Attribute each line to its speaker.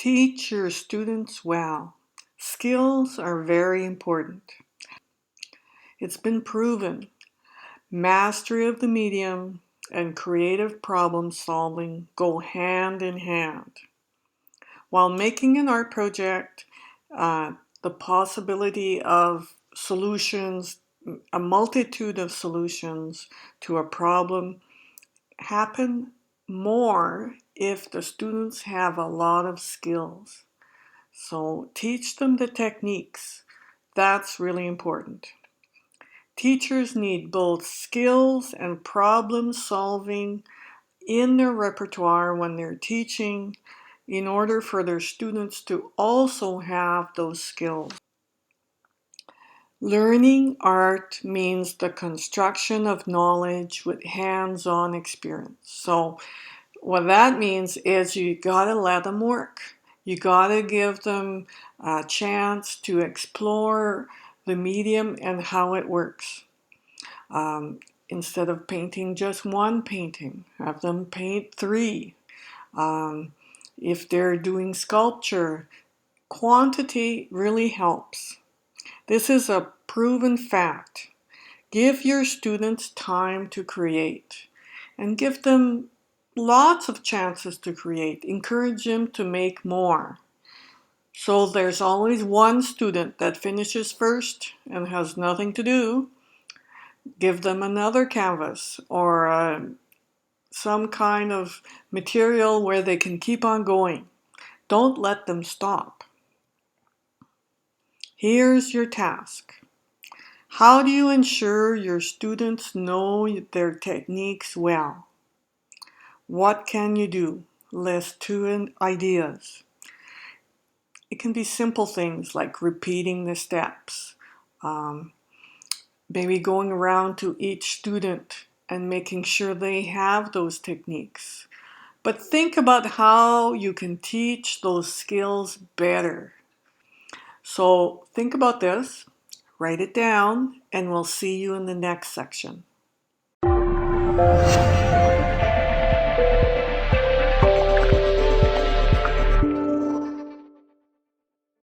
Speaker 1: Teach your students well. Skills are very important. It's been proven. Mastery of the medium and creative problem solving go hand in hand. While making an art project, the possibility of solutions, a multitude of solutions to a problem happen more if the students have a lot of skills. So teach them the techniques. That's really important. Teachers need both skills and problem solving in their repertoire when they're teaching in order for their students to also have those skills. Learning art means the construction of knowledge with hands-on experience. So what that means is you gotta let them work. You gotta give them a chance to explore the medium and how it works. Instead of painting just one painting, have them paint 3. If they're doing sculpture, quantity really helps. This is a proven fact. Give your students time to create and give them lots of chances to create. Encourage them to make more. So there's always one student that finishes first and has nothing to do. Give them another canvas or some kind of material where they can keep on going. Don't let them stop. Here's your task. How do you ensure your students know their techniques well? What can you do? List 2 ideas. It can be simple things like repeating the steps, maybe going around to each student and making sure they have those techniques. But think about how you can teach those skills better. So think about this, write it down, and we'll see you in the next section.